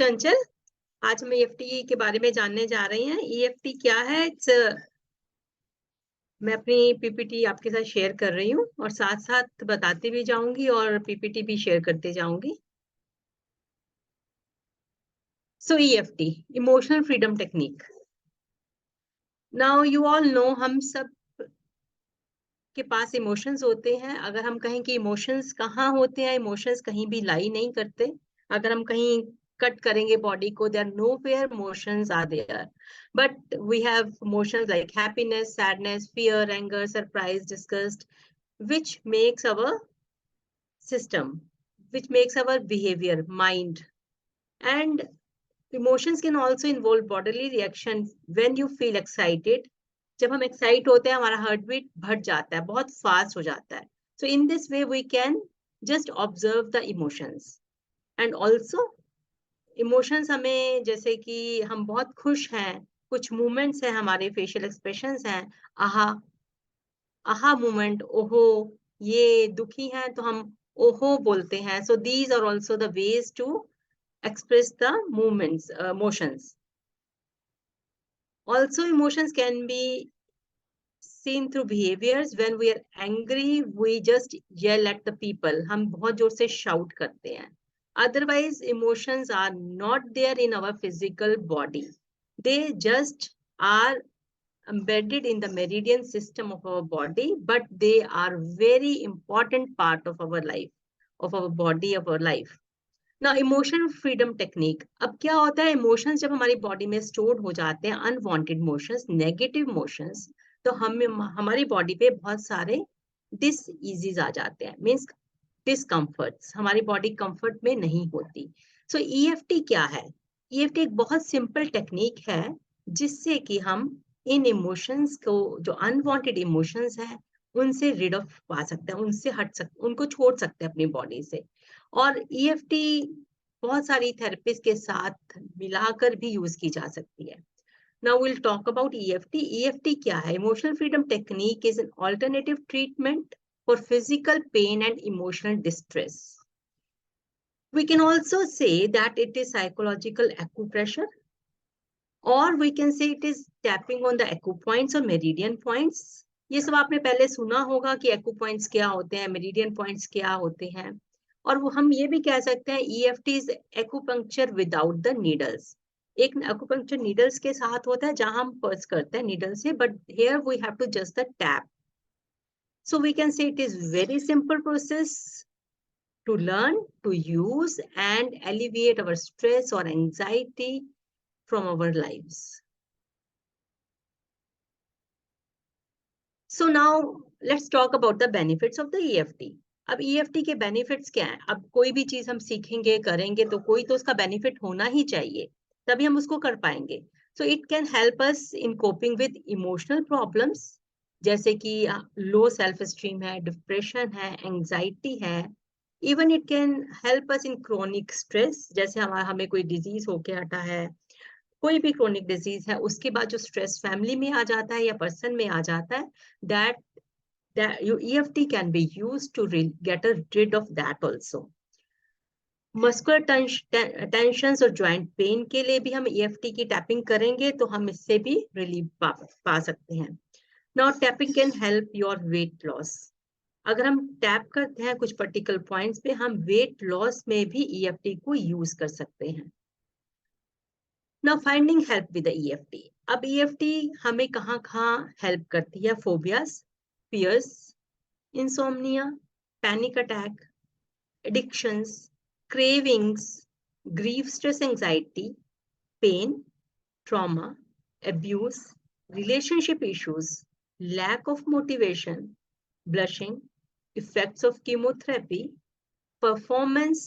चंचल, आज हम ईएफटी के बारे में जानने जा रहे हैं। ईएफटी क्या है? मैं अपनी पीपीटी आपके साथ शेयर कर रही हूँ और साथ साथ बताती भी जाऊंगी और पीपीटी भी शेयर करते जाऊंगी। So EFT, emotional freedom technique. Now you all know, हम सब के पास इमोशंस होते हैं। अगर हम कहें कि इमोशंस कहाँ होते हैं, इमोशंस कहीं भी लाई नहीं करते। अगर हम कहीं कट करेंगे बॉडी को, there no where emotions are there, but we have emotions like happiness, sadness, fear, anger, surprise, disgust, which makes our system, which makes our behavior, mind. And emotions can also involve bodily reaction. When you feel excited, जब हम excite होते हैं हमारा heart beat बढ़ जाता है, बहुत fast हो जाता है. So in this way we can just observe the emotions. And also emotions हमें, जैसे कि हम बहुत खुश हैं, कुछ मूवमेंट्स हैं, हमारे फेशियल एक्सप्रेशंस हैं, आहा आहा मूवमेंट, ओहो. ये दुखी हैं तो हम ओहो बोलते हैं. So these are also the ways to express the movements, motions. Also, emotions can be seen through behaviors. When we are angry, we just yell at the people. हम बहुत जोर से shout करते हैं. Otherwise, emotions are not there in our physical body. They just are embedded in the meridian system of our body, but they are very important part of our life, of our body, of our life. ना emotion freedom technique. अब क्या होता है, emotions जब हमारी body में store हो जाते हैं, अनवांटेड इमोशंस, नेगेटिव इमोशंस, तो हम हमारी बॉडी पे बहुत सारे डिसईजीज आ जाते हैं. मींस डिस्कम्फर्ट्स, हमारी बॉडी कंफर्ट में नहीं होती. सो ईएफटी क्या है? ईएफटी एक बहुत सिंपल टेक्निक है जिससे कि हम इन इमोशंस को, जो अनवांटेड इमोशंस हैं, उनसे रिड ऑफ पा सकते हैं, उनसे हट सकते, उनको छोड़ सकते हैं अपनी बॉडी से. और ईएफटी बहुत सारी थेरेपिस्ट के साथ मिलाकर भी यूज की जा सकती है. Now will talk about EFT. EFT क्या है? Emotional freedom technique is an alternative treatment for physical pain and emotional distress. We can also say that it is psychological acupressure, or we can say it is tapping on the acupoints or meridian points. ये सब आपने पहले सुना होगा कि acupoints क्या होते हैं, meridian points क्या होते हैं. और वो हम ये भी कह सकते हैं EFT is acupuncture without the needles. एक acupuncture needles के साथ होता है जहां हम पर्स करते हैं needle से, but here we have to just the tap. So we can say it is very simple process to learn, to use and alleviate our stress or anxiety from our lives. So now let's talk about the benefits of the EFT. अब EFT के benefits क्या हैं? अब कोई भी चीज हम सीखेंगे, करेंगे, तो कोई तो उसका बेनिफिट होना ही चाहिए, तभी हम उसको कर पाएंगे. So it can help us in coping with emotional problems, जैसे कि लो सेल्फ एस्टीम है, डिप्रेशन है, एंजाइटी है. Even it can help us in chronic stress, जैसे हमें कोई डिजीज होके हटा है, कोई भी क्रोनिक डिजीज है, उसके बाद जो स्ट्रेस फैमिली में आ जाता है या पर्सन में आ जाता है, that your EFT can be used to get rid of that also. Muscular tensions और जॉइंट पेन के लिए भी हम EFT की टैपिंग करेंगे तो हम इससे भी रिलीफ पा सकते हैं. Now tapping can help your weight loss. अगर हम टैप करते हैं कुछ पर्टिकुलर पॉइंट्स पे, हम वेट लॉस में भी EFT को यूज कर सकते हैं. Now finding help with the EFT. अब EFT हमें कहाँ हेल्प करती है? Phobias, fears, insomnia, panic attack, addictions, cravings, grief, stress, anxiety, pain, trauma, abuse, relationship issues, lack of motivation, blushing, effects of chemotherapy, performance,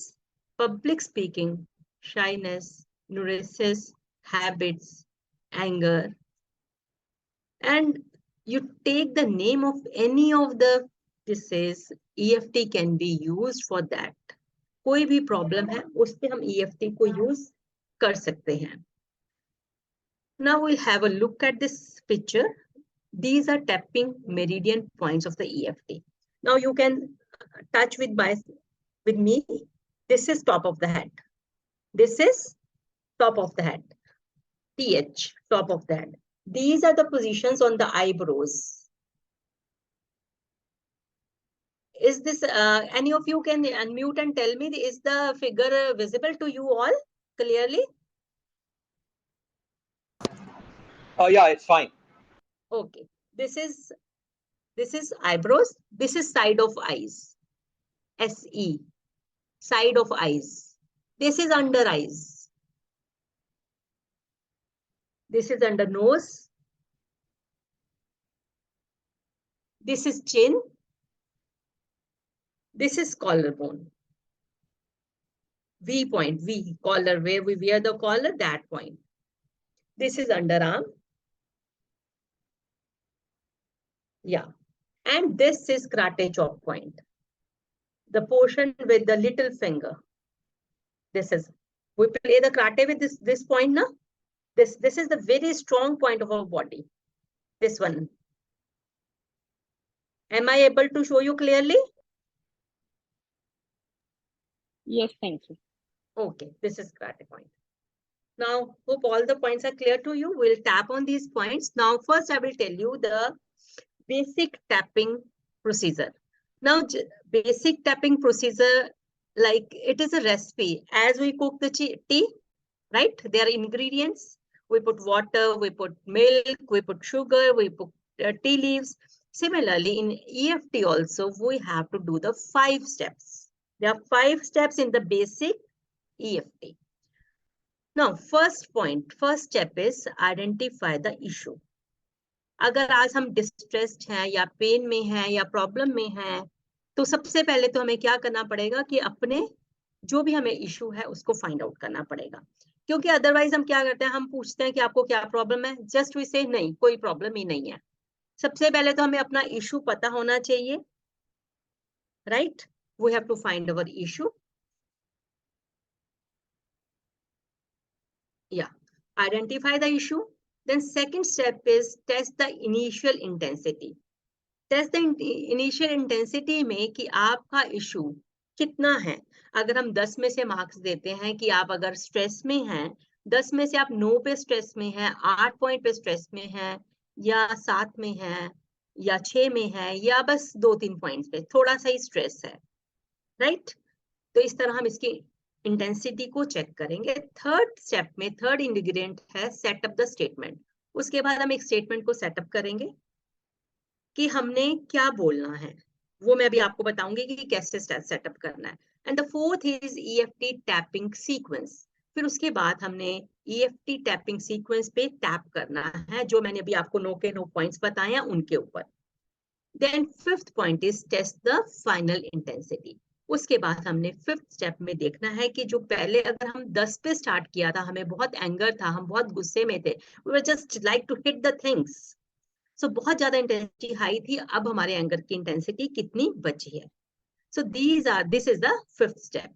public speaking, shyness, neurosis, habits, anger. And you take the name of any of the disease, EFT can be used for that. कोई भी problem है उस पे हम EFT को use कर सकते हैं. Now we'll have a look at this picture. These are tapping meridian points of the EFT. Now you can touch with me. This is top of the head. This is top of the head. TH, top of the head. These are the positions on the eyebrows. Is this, any of you can unmute and tell me, is the figure visible to you all clearly? Yeah, it's fine. Okay. This is eyebrows. This is side of eyes. SE. Side of eyes. This is under eyes. This is under nose. This is chin. This is collarbone. V point, V, collar, where we wear the collar, that point. This is underarm. Yeah. And this is karate chop point. The portion with the little finger. This is, we play the karate with this point now. This is the very strong point of our body. This one. Am I able to show you clearly? Yes, thank you. Okay, this is karate point. Now, hope all the points are clear to you. We'll tap on these points. Now, first I will tell you the basic tapping procedure. Now, basic tapping procedure, like it is a recipe. As we cook the tea, right? There are ingredients. We put water, we put milk, we put sugar, we put tea leaves. Similarly, in EFT also, we have to do the 5 steps. There are 5 steps in the basic EFT. Now, first step is identify the issue. अगर आज हम distressed हैं या pen में हैं या problem में हैं, तो सबसे पहले तो हमें क्या करना पड़ेगा कि अपने जो भी हमें इशू है उसको फाइंड आउट करना पड़ेगा. क्योंकि अदरवाइज हम क्या करते हैं, हम पूछते हैं कि आपको क्या प्रॉब्लम है, जस्ट वी से नहीं, कोई प्रॉब्लम ही नहीं है. सबसे पहले तो हमें अपना इशू पता होना चाहिए, right? We have to find our issue. Yeah, identify the issue. Then second step is test the initial intensity. Test the initial intensity में कि आपका इशू कितना है. अगर हम 10 में से मार्क्स देते हैं कि आप अगर स्ट्रेस में हैं, 10 में से आप 9 पे स्ट्रेस में हैं, 8 पॉइंट पे स्ट्रेस में हैं, या 7 में हैं, या 6 में है, या बस 2-3 पॉइंट्स पे थोड़ा सा ही स्ट्रेस है, राइट? तो इस तरह हम इसकी इंटेंसिटी को चेक करेंगे. थर्ड स्टेप में थर्ड इंग्रेडिएंट है सेटअप द स्टेटमेंट. उसके बाद हम एक स्टेटमेंट को सेटअप करेंगे कि हमने क्या बोलना है. वो मैं अभी आपको बताऊंगी कि कैसे सेटअप करना है. And the fourth is EFT tapping sequence. फिर उसके बाद हमने EFT टैपिंग सीक्वेंस पे टैप करना है, जो मैंने अभी आपको नो के नो पॉइंट्स बताए हैं उनके ऊपर. Then fifth point is test the final intensity. उसके बाद हमने फिफ्थ स्टेप में देखना है कि जो पहले अगर हम 10 पे स्टार्ट किया था, हमें बहुत एंगर था, हम बहुत गुस्से में थे, we were just like to hit the things, so बहुत ज्यादा इंटेंसिटी हाई थी, अब हमारे एंगर की इंटेंसिटी कितनी बची है. So this is the fifth step.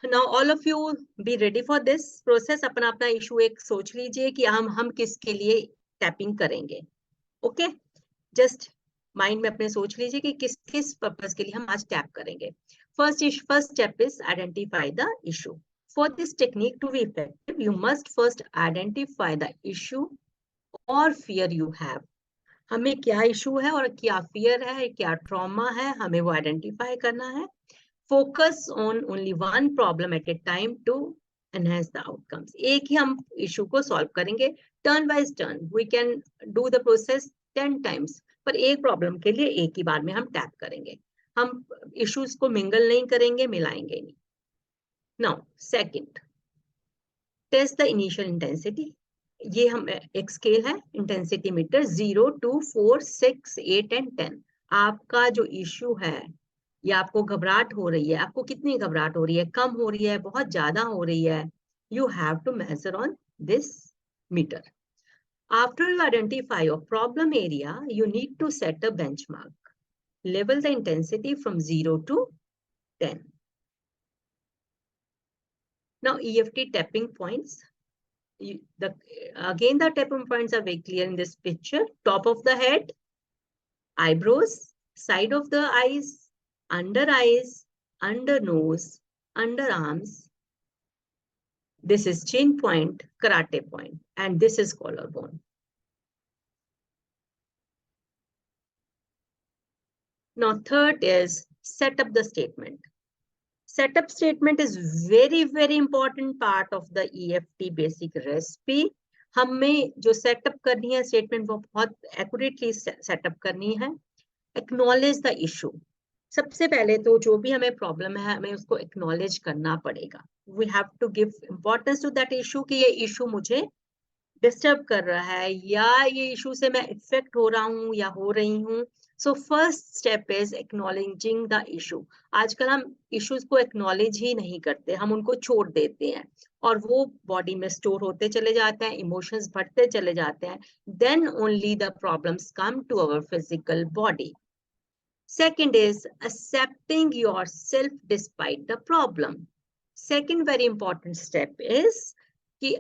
Now all of you be ready for this process. अपना अपना इशू एक सोच लीजिए कि हम किसके लिए टैपिंग करेंगे. ओके, जस्ट माइंड में अपने सोच लीजिए कि किस किस पर्पस के लिए हम आज टैप करेंगे. First step is identify the issue. For this technique to be effective, you must first identify the issue और फियर यू हैव. हमें क्या इशू है और क्या फियर है, क्या ट्रॉमा है, हमें वो आइडेंटिफाई करना है. Focus on only one problem at a time to enhance the outcomes. एक ही हम इशू को सॉल्व करेंगे, turn by turn. We can do the process 10 times, पर एक प्रॉब्लम के लिए एक ही बार में हम टैप करेंगे. हम इश्यूज को मिंगल नहीं करेंगे, मिलाएंगे नहीं. Now second, test the initial intensity. ये हम एक स्केल है, इंटेंसिटी मीटर, 0, 2, 4, 6, 8 एंड 10. आपका जो इशू है, या आपको घबराहट हो रही है, आपको कितनी घबराहट हो रही है, कम हो रही है, बहुत ज्यादा हो रही है, you have to measure on this meter. After you identify your problem area, you need to set a benchmark. Level the intensity from 0 to 10. Now, EFT tapping points. Again, the tapping points are very clear in this picture. Top of the head, eyebrows, side of the eyes, under nose, underarms, This is chin point, karate point, and this is collarbone. Now, third is set up the statement. Setup statement is very, very important part of the EFT basic recipe. हमें जो setup करनी है statement वो बहुत accurately setup करनी है. Acknowledge the issue. सबसे पहले तो जो भी हमें प्रॉब्लम है हमें उसको एक्नॉलेज करना पड़ेगा. We have to give importance to that issue कि ये इशू मुझे डिस्टर्ब कर रहा है या ये इशू से मैं इफेक्ट हो रहा हूँ या हो रही हूँ. So first step is acknowledging the issue. आजकल हम इश्यूज को एक्नॉलेज ही नहीं करते, हम उनको छोड़ देते हैं और वो बॉडी में स्टोर होते चले जाते हैं, इमोशंस बढ़ते चले जाते हैं. Then only the problems come to our physical body. Second is accepting yourself despite the problem. Second very important step is कि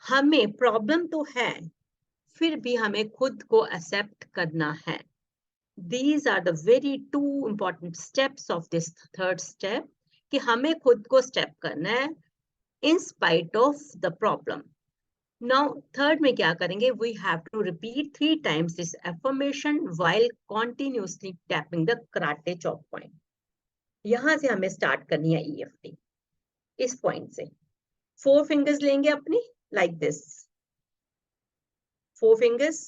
हमें प्रॉब्लम तो है फिर भी हमें खुद को एक्सेप्ट करना है. These are the very two important steps of this third step कि हमें खुद को स्टेप करना है in spite of the problem. Now, third में क्या करेंगे? We have to repeat 3 times this affirmation while continuously tapping the karate chop point. यहां से हमें स्टार्ट करनी है EFT. इस पॉइंट से 4 फिंगर्स लेंगे अपनी like this. 4 फिंगर्स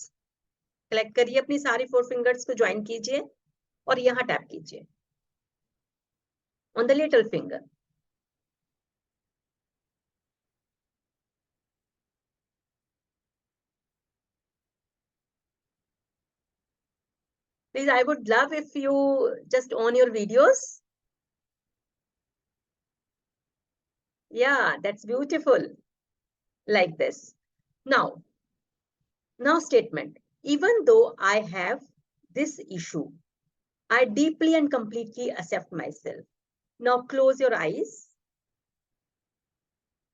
कलेक्ट करिए, अपनी सारी 4 फिंगर्स को ज्वाइन कीजिए और यहां टैप कीजिए on the little finger. Please, I would love if you just on your videos. Yeah, that's beautiful. Like this. Now statement. Even though I have this issue, I deeply and completely accept myself. Now close your eyes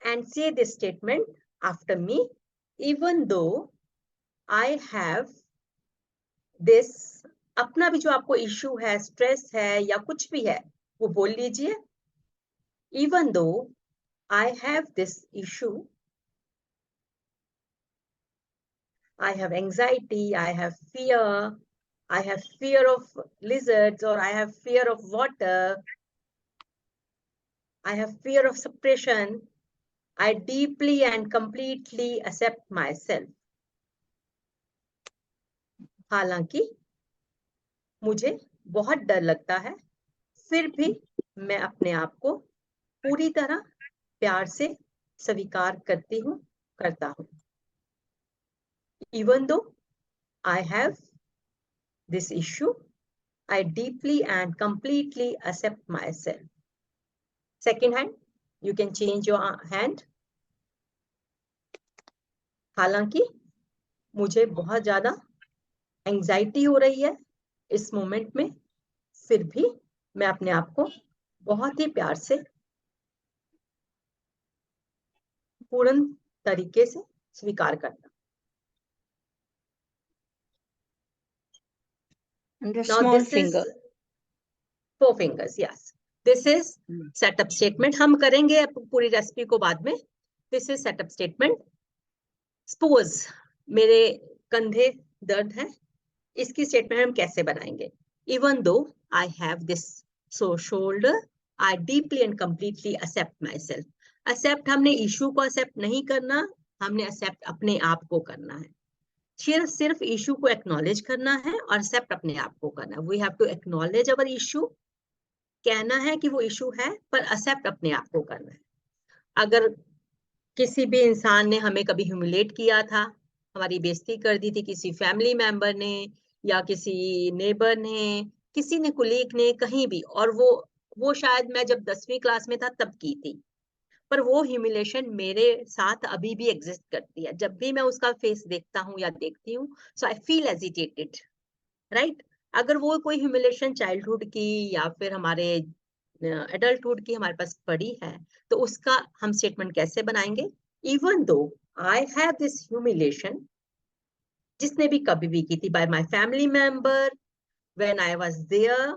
and say this statement after me. Even though I have this, अपना भी जो आपको issue है, stress है या कुछ भी है वो बोल लीजिए. Even though I have this issue, I have anxiety, I have fear of lizards, or I have fear of water, I have fear of suppression, I deeply and completely accept myself. हालांकि मुझे बहुत डर लगता है फिर भी मैं अपने आप को पूरी तरह प्यार से स्वीकार करता हूँ. Even though I have this issue, I deeply and completely accept myself. Second hand, you can change your hand. हालांकि मुझे बहुत ज्यादा एंजाइटी हो रही है इस मोमेंट में फिर भी मैं अपने आप को बहुत ही प्यार से पूर्ण तरीके से स्वीकार करता. And the Now small this finger. is 4 fingers. Yes, this is setup statement. हम करेंगे पूरी रेसिपी को बाद में. This is setup statement. Suppose मेरे कंधे दर्द है, इसकी स्टेटमेंट हम कैसे बनाएंगे? Even though I have this sore shoulder, I deeply and completely accept myself. Accept हमने इशू को accept नहीं करना, हमने accept अपने आप को करना है. सिर्फ इशू को एक्नॉलेज करना है और एक्सेप्ट अपने आप को करना है. We have to acknowledge our issue. कहना है कि वो इशू है पर एक्सेप्ट अपने आप को करना है. अगर किसी भी इंसान ने हमें कभी ह्यूमिलेट किया था, हमारी बेइज्जती कर दी थी किसी फैमिली मेंबर ने या किसी नेबर ने, किसी ने, कुलीग ने, कहीं भी, और वो शायद मैं जब 10वीं क्लास में था तब की थी, पर वो ह्यूमिलेशन मेरे साथ अभी भी एग्जिस्ट करती है. जब भी मैं उसका फेस देखता हूँ या देखती हूँ, सो आई फील एजिटेटेड, राइट. अगर वो कोई ह्यूमिलेशन चाइल्डहुड की या फिर हमारे एडल्टहुड की हमारे पास पड़ी है तो उसका हम स्टेटमेंट कैसे बनाएंगे? Even though I have this humiliation, जिसने भी कभी भी की थी, by my family member, when I was there,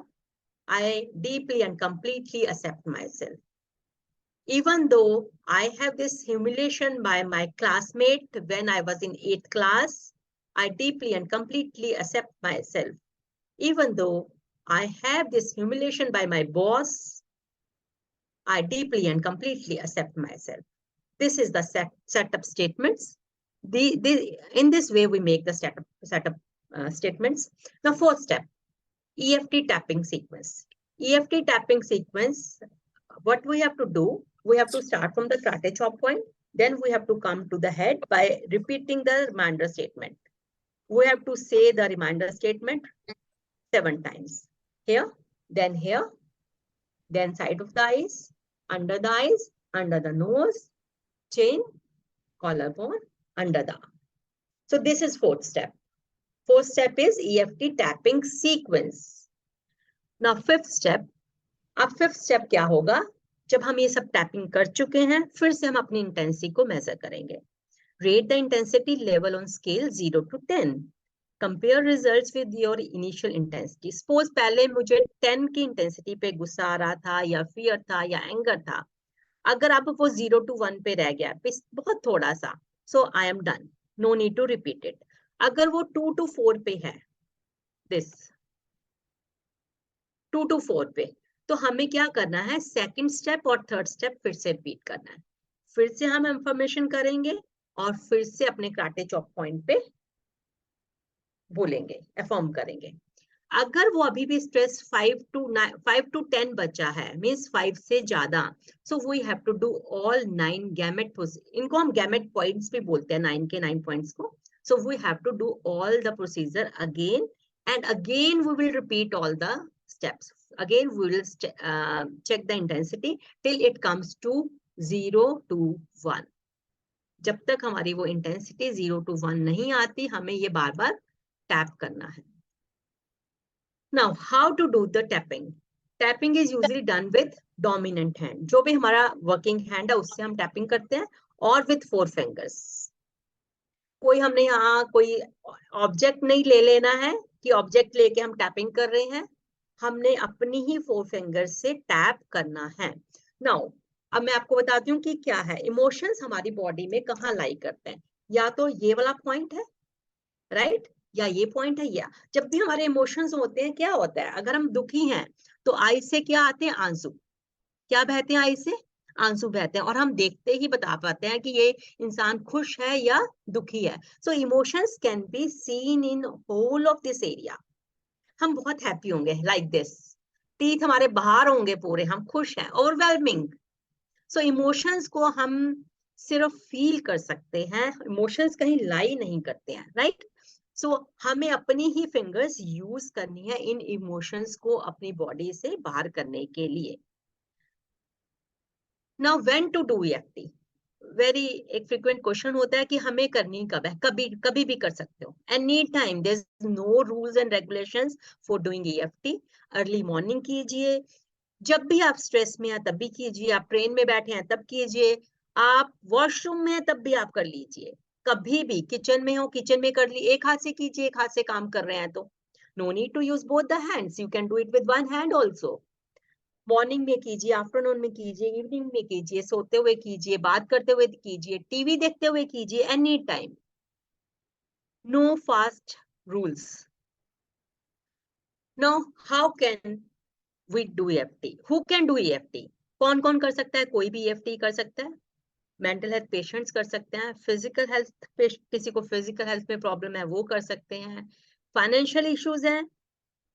I deeply and completely accept myself. Even though I have this humiliation by my classmate when I was in 8th class, I deeply and completely accept myself. Even though I have this humiliation by my boss, I deeply and completely accept myself. This is the setup statements. In this way, we make the setup statements. The fourth step, EFT tapping sequence. EFT tapping sequence, what we have to do, we have to start from the karate chop point. Then we have to come to the head by repeating the reminder statement. We have to say the reminder statement 7 times. Here, then side of the eyes, under the nose, chin, collarbone, under the arm. So this is fourth step. Fourth step is EFT tapping sequence. Now fifth step. अब fifth step क्या होगा? जब हम ये सब tapping कर चुके हैं, फिर से हम अपनी इंटेंसिटी को मेजर करेंगे. Rate the intensity level on scale 0 to 10. Compare results with your initial intensity. Suppose पहले मुझे 10 की इंटेंसिटी पे गुस्सा आ रहा था या फियर था या एंगर था. अगर अब वो 0 to 1 पे रह गया, बहुत थोड़ा सा, so I am done, no need to repeat it. अगर वो 2 to 4 पे है, दिस 2 to 4 पे, तो हमें क्या करना है? सेकंड स्टेप और थर्ड स्टेप फिर से रिपीट करना है. फिर से हम इंफॉर्मेशन करेंगे और फिर से अपने कराटे चॉप पॉइंट पे बोलेंगे, अफर्म करेंगे. अगर वो अभी भी स्ट्रेस 5 to 10 बचा है, मींस 5 से ज्यादा, so we have to do all 9 gamut. इनको हम गैमेट पॉइंट्स भी बोलते हैं, 9 के 9 पॉइंट्स को. So we have to do all the procedure again and again. We will repeat all the steps. Again, we will check the intensity till it comes to 0 to 1. जब तक हमारी वो intensity 0 to 1 नहीं आती, हमें ये बार बार tap करना है. Now, how to do the tapping? Tapping is usually done with dominant hand. जो भी हमारा वर्किंग हैंड है उससे हम टैपिंग करते हैं, और with 4 fingers. कोई हमने यहाँ कोई ऑब्जेक्ट नहीं ले लेना है कि ऑब्जेक्ट लेके हम टैपिंग कर रहे हैं. हमने अपनी ही 4 फिंगर्स से टैप करना है. नाउ अब मैं आपको बताती हूँ कि क्या है. इमोशंस हमारी बॉडी में कहाँ लाई करते हैं? या तो ये वाला पॉइंट है, राइट, या ये पॉइंट है. या जब भी हमारे इमोशंस होते हैं, क्या होता है? अगर हम दुखी हैं तो आई से क्या आते हैं? आंसू. क्या बहते हैं? आई से आंसू बहते हैं, और हम देखते ही बता पाते हैं कि ये इंसान खुश है या दुखी है. So emotions can be seen in whole of this area. हम बहुत हैप्पी होंगे लाइक दिस, टीथ हमारे बाहर होंगे पूरे, हम खुश हैं, ओवरवेलमिंग. सो इमोशंस को हम सिर्फ फील कर सकते हैं, इमोशंस कहीं लाई नहीं करते हैं, राइट. सो हमें अपनी ही फिंगर्स यूज करनी है इन इमोशंस को अपनी बॉडी से बाहर करने के लिए. Now when to do EFT? Very एक फ्रीक्वेंट क्वेश्चन होता है कि हमें करनी कब है. कभी भी कर सकते हो, any time. There is no rules and regulations for doing EFT. Early morning कीजिए, जब भी आप स्ट्रेस में हैं तब भी कीजिए, आप ट्रेन में बैठे हैं तब कीजिए, आप वॉशरूम में हैं तब भी आप कर लीजिए, कभी भी. किचन में हो, किचन में कर ली, एक हाथ से कीजिए, एक हाथ से काम कर रहे हैं तो no need to use both the hands, you can do it with one hand also. Morning में कीजिए, आफ्टरनून में कीजिए, इवनिंग में कीजिए, सोते हुए कीजिए, बात करते हुए कीजिए, टीवी देखते हुए कीजिए, any time. No fast rules. No how can we do EFT? Who can do EFT? कौन कौन कर सकता है? कोई भी EFT कर सकता है. मेंटल हेल्थ पेशेंट्स कर सकते हैं, फिजिकल हेल्थ, किसी को फिजिकल हेल्थ में प्रॉब्लम है वो कर सकते हैं, फाइनेंशियल इश्यूज हैं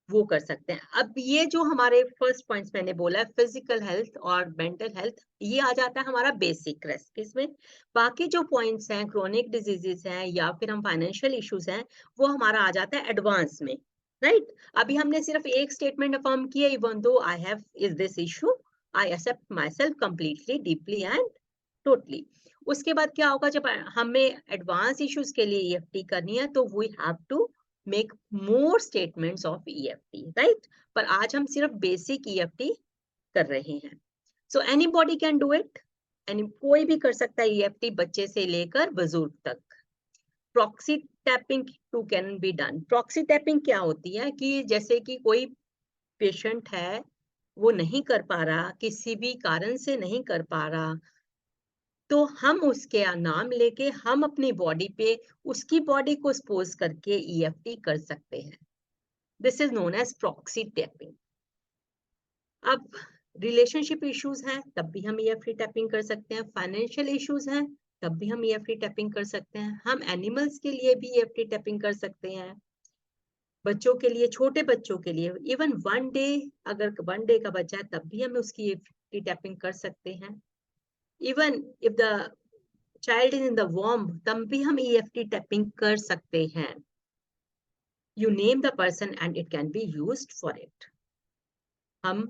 वो कर सकते हैं. अब ये जो हमारे फर्स्ट पॉइंट्स मैंने बोला है, फिजिकल हेल्थ और मेंटल हेल्थ, ये आ जाता है हमारा बेसिक रिस्क इसमें. बाकी जो पॉइंट्स हैं, क्रोनिक डिजीजेस हैं या फिर हम फाइनेंशियल इश्यूज हैं, वो हमारा आ जाता है एडवांस में, राइट. अभी हमने सिर्फ एक स्टेटमेंट अफर्म किया, even though I have is this issue, I accept myself completely, deeply and totally. उसके बाद क्या होगा? जब हमें एडवांस इश्यूज के लिए EFT करनी है तो we have to make more statements of EFT, right? पर आज हम सिर्फ बेसिक EFT कर रहे हैं. So anybody can do it. कोई भी कर सकता है EFT, बच्चे से लेकर बुजुर्ग तक. Proxy tapping too can be done. Proxy tapping क्या होती है कि जैसे कि कोई पेशेंट है वो नहीं कर पा रहा, किसी भी कारण से नहीं कर पा रहा, तो हम उसके नाम लेके हम अपनी बॉडी पे उसकी बॉडी को एक्सपोज करके ईएफटी कर सकते हैं। This is known as proxy tapping. अब रिलेशनशिप इश्यूज हैं तब भी हम ईएफटी टैपिंग कर सकते हैं, फाइनेंशियल इश्यूज हैं तब भी हम ईएफटी टैपिंग कर सकते हैं, हम एनिमल्स के लिए भी ईएफटी टैपिंग कर सकते हैं, बच्चों के लिए, छोटे बच्चों के लिए, इवन 1 डे, अगर 1 डे का बच्चा है तब भी हम उसकी ईएफटी टैपिंग कर सकते हैं। Even if the child is in the वॉर्म तब भी हम ईएफटी टैपिंग कर सकते हैं। You name the person and it can be used for it. हम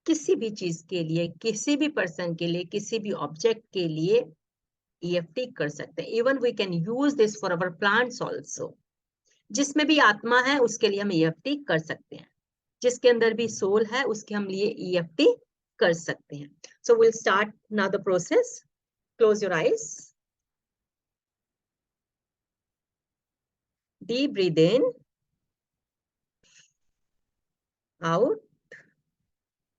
किसी भी चीज के लिए, किसी भी पर्सन के लिए, किसी भी ऑब्जेक्ट के लिए ईएफटी कर सकते हैं। Even we can use this for our plants also. जिसमें भी आत्मा है उसके लिए हम ईएफटी कर सकते हैं, जिसके अंदर भी सोल है उसके हम लिए ईएफटी कर सकते हैं। So will start now the process. Close your eyes, deep breathe in, out,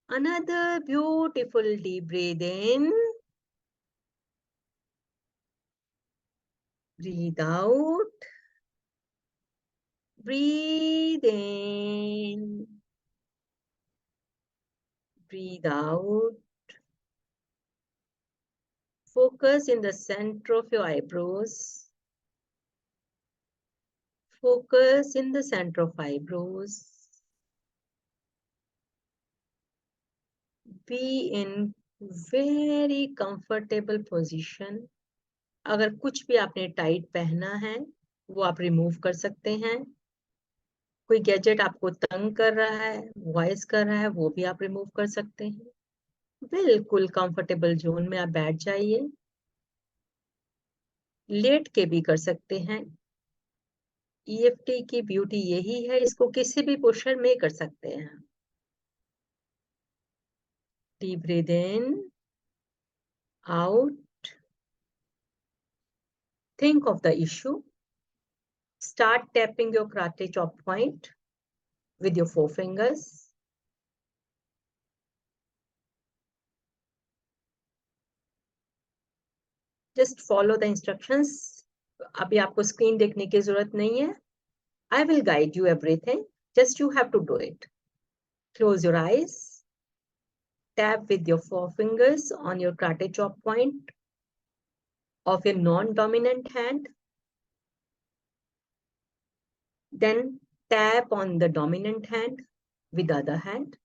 another beautiful deep breathe in, breathe out, breathe in, breathe out. Focus in the center of your eyebrows. Focus in the center of eyebrows. Be in very comfortable position. अगर कुछ भी आपने tight पहना है वो आप remove कर सकते हैं। कोई गैजेट आपको तंग कर रहा है, वॉइस कर रहा है, वो भी आप रिमूव कर सकते हैं। बिल्कुल कंफर्टेबल जोन में आप बैठ जाइए। लेट के भी कर सकते हैं। ईएफटी की ब्यूटी यही है, इसको किसी भी पोस्चर में कर सकते हैं। Deep breath in, out, think of the issue. Start tapping your karate chop point with your forefingers. Just follow the instructions. अभी आपको स्क्रीन देखने की जरूरत नहीं है। I will guide you everything. Just you have to do it. Close your eyes. Tap with your forefingers on your karate chop point of your non-dominant hand. Then tap on the dominant hand with the other hand.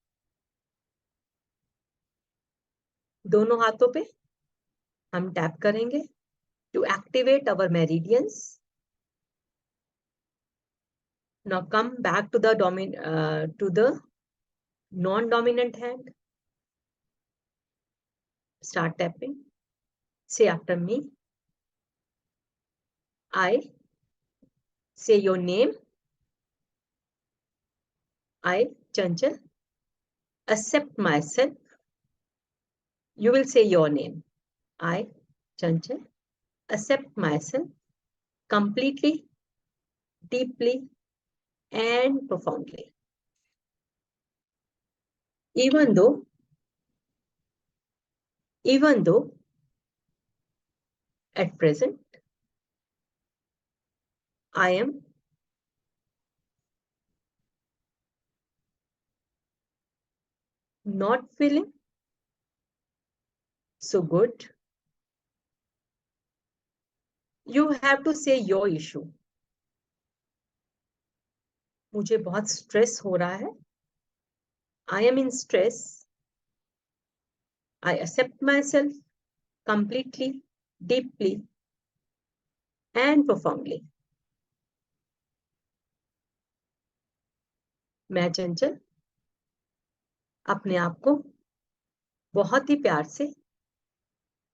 दोनों हाथों पे हम tap करेंगे to activate our meridians. Now come back to the non-dominant hand. Start tapping. Say after me. I say your name. I, Chanchal, accept myself. You will say your name. I, Chanchal, accept myself completely, deeply, and profoundly. Even though at present I am not feeling so good. You have to say your issue. मुझे बहुत stress हो रहा है. I am in stress. I accept myself completely, deeply, and profoundly. मैं चंचल अपने आप को बहुत ही प्यार से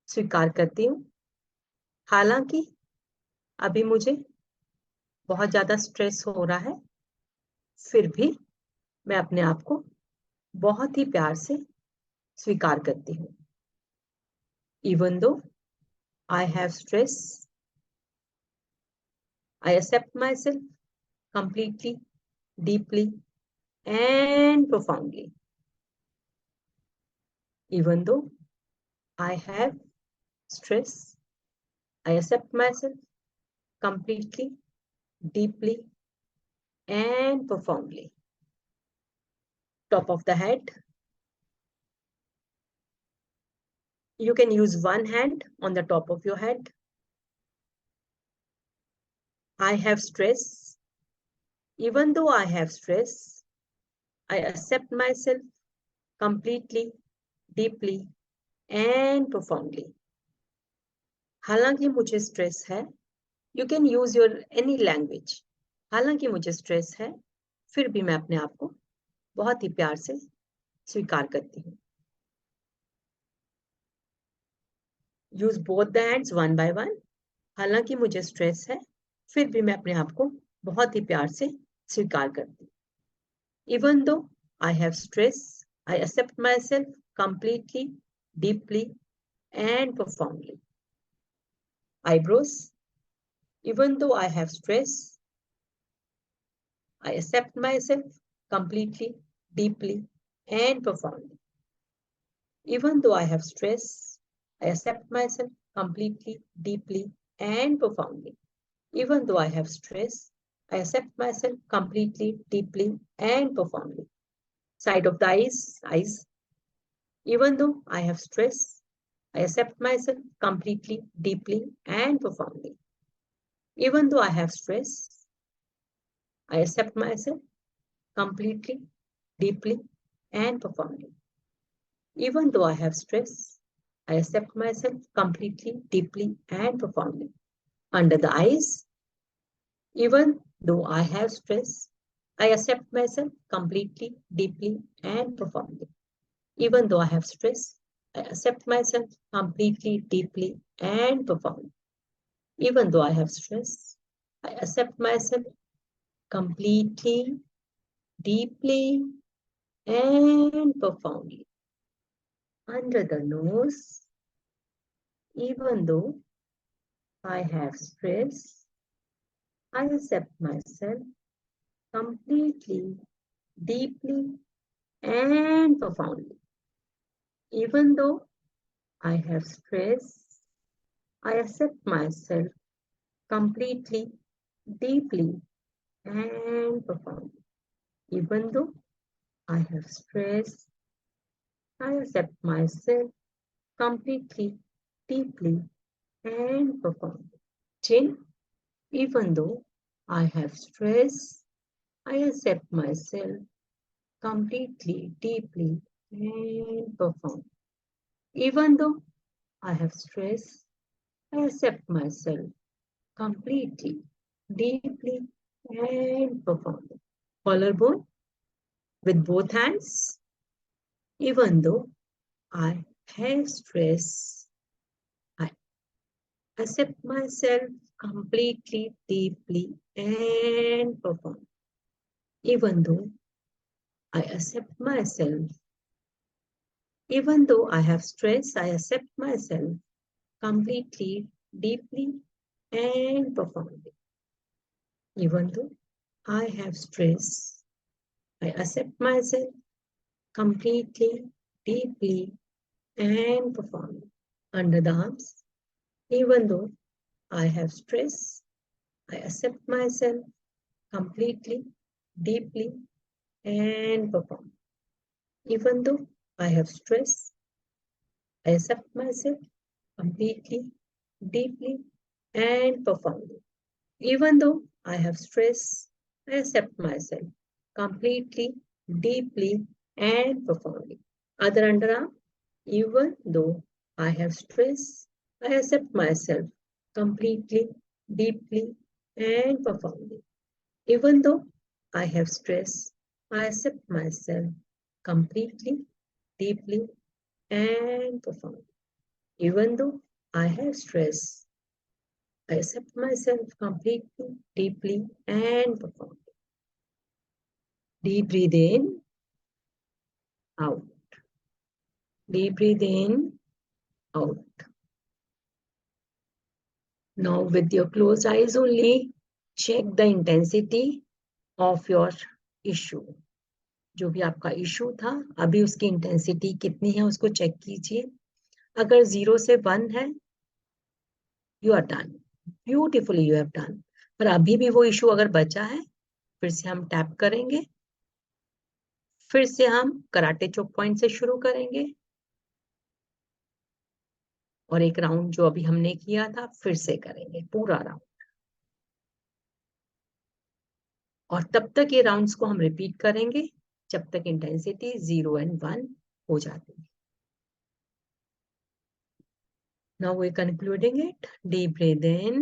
स्वीकार करती हूँ. हालांकि अभी मुझे बहुत ज्यादा स्ट्रेस हो रहा है, फिर भी मैं अपने आप को बहुत ही प्यार से स्वीकार करती हूँ. Even though I have stress, I accept myself completely, deeply, and profoundly. Even though I have stress, I accept myself completely, deeply, and profoundly. Top of the head. You can use one hand on the top of your head. I have stress. Even though I have stress, I accept myself completely, deeply, and profoundly. हालांकि मुझे stress है, you can use your any language. हालांकि मुझे stress है, फिर भी मैं अपने आप को बहुत ही प्यार से स्वीकार करती हूँ. Use both the hands one by one. हालांकि मुझे स्ट्रेस है, फिर भी मैं अपने आप को बहुत ही प्यार से स्वीकार करती हूँ. Even though I have stress, I accept myself completely, deeply, and profoundly. Eyebrows. Even though I have stress, I accept myself completely, deeply, and profoundly. Even though I have stress, I accept myself completely, deeply, and profoundly. Even though I have stress, I accept myself completely, deeply, and profoundly. Side of the eyes. Even though I have stress, I accept myself completely, deeply, and profoundly. Even though I have stress, I accept myself completely, deeply, and profoundly. Even though I have stress, I accept myself completely, deeply, and profoundly. Under the eyes, even though I have stress, I accept myself completely, deeply, and profoundly. Even though I have stress, I accept myself completely, deeply, and profoundly. Even though I have stress, I accept myself completely, deeply, and profoundly. Under the nose, even though I have stress, I accept myself completely, deeply, and profoundly. Even though I have stress, I accept myself completely, deeply, and profoundly. Even though I have stress, I accept myself completely, deeply, and profoundly. Chin, even though I have stress, I accept myself completely, deeply, and profoundly. Even though I have stress, I accept myself completely, deeply, and profoundly. Collarbone with both hands. Even though I have stress, I accept myself completely, deeply, and profoundly. Even though I accept myself, even though I have stress, I accept myself completely, deeply, and profoundly. Even though I have stress, I accept myself completely, deeply, and profoundly. Under the arms, even though I have stress, I accept myself completely, deeply, and profoundly. Even though I have stress, I accept myself completely, deeply, and profoundly. Even though I have stress, I accept myself completely, deeply, and profoundly. Other underarm, even though I have stress, I accept myself completely, deeply, and profoundly. Even though I have stress, I accept myself completely, deeply, and profoundly. Even though I have stress, I accept myself completely, deeply, and profoundly. Deep breathe in, out. Deep breathe in, out. Now with your closed eyes only, check the intensity of your issue. जो भी आपका issue था, अभी उसकी intensity कितनी है उसको check कीजिए। अगर 0 से 1 है, you are done, beautifully you have done. पर अभी भी वो इशू अगर बचा है, फिर से हम टैप करेंगे, फिर से हम कराटे चोक पॉइंट से शुरू करेंगे और एक राउंड जो अभी हमने किया था फिर से करेंगे पूरा राउंड, और तब तक ये राउंड्स को हम रिपीट करेंगे जब तक इंटेंसिटी 0 and 1 हो जाती है। Now we're concluding it. Deep breathe in,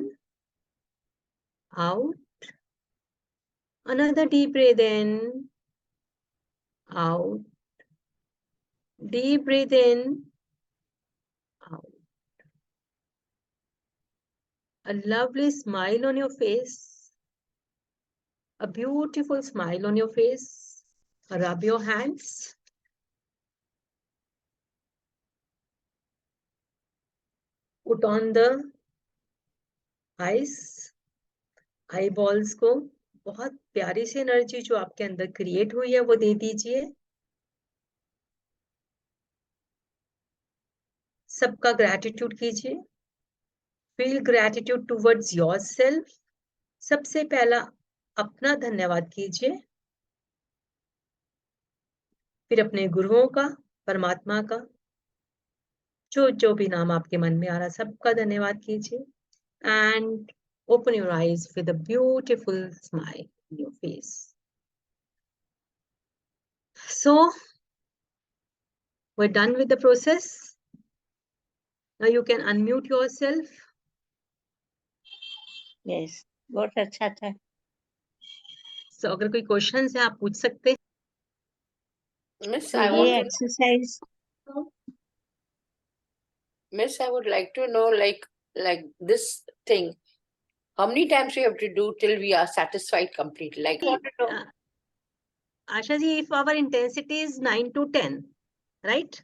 out. Another deep breathe in, out. Deep breathe in, out. A lovely smile on your face. A beautiful smile on your face. Rub your hands. Put on the eyes. Eyeballs को बहुत प्यारी सी energy जो आपके अंदर create हुई है वो दे दीजिए। सबका ग्रैटिट्यूड कीजिए। Feel gratitude towards yourself. सबसे पहला अपना धन्यवाद कीजिए, फिर अपने गुरुओं का, परमात्मा का, जो भी नाम आपके मन में आ रहा सबका धन्यवाद कीजिए। And open your eyes with a beautiful smile in your face. So we're done with the process. Now you can unmute yourself. Yes, बहुत अच्छा था। So अगर कोई क्वेश्चंस है आप पूछ सकते हैं। Miss, तो I ये want to, exercise Miss, I would like to know, like this thing, how many times we have to do till we are satisfied completely? Like, I want to know. Asha ji, if our intensity is 9 to 10, right?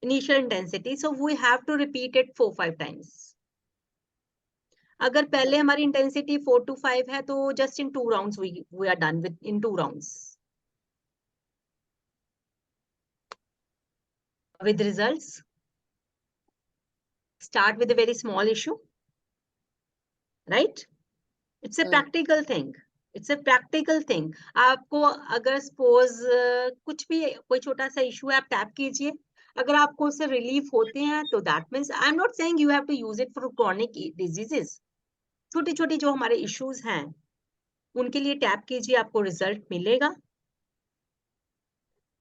Initial intensity, so we have to repeat it 4-5 times. अगर पहले हमारी intensity 4 to 5 है तो just in 2 rounds we are done with in 2 rounds. With results, start with a very small issue, right? It's a practical thing. It's a practical thing. आपको अगर suppose कुछ भी कोई छोटा सा इशू है आप टैप कीजिए, अगर आपको उससे रिलीफ होते हैं तो that means I am not saying you have to use it for chronic diseases. छोटी छोटी जो हमारे इश्यूज हैं उनके लिए टैप कीजिए, आपको रिजल्ट मिलेगा।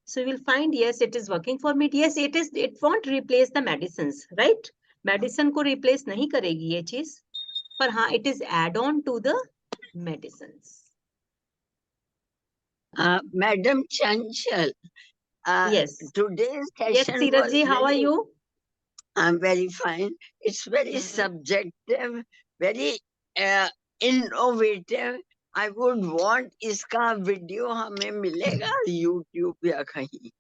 So you will find, yes, it is working for me. Yes, it is. It won't replace the medicines, right? Medicine को replace नहीं करेगी ये चीज, पर हाँ, it is add on to the medicines. Madam Chanchal, Yes. today's Yes, session Seeraj was ji, how are very, you? I'm very fine. It's very subjective, very innovative. I would want इसका video हमें मिलेगा YouTube या कहीं?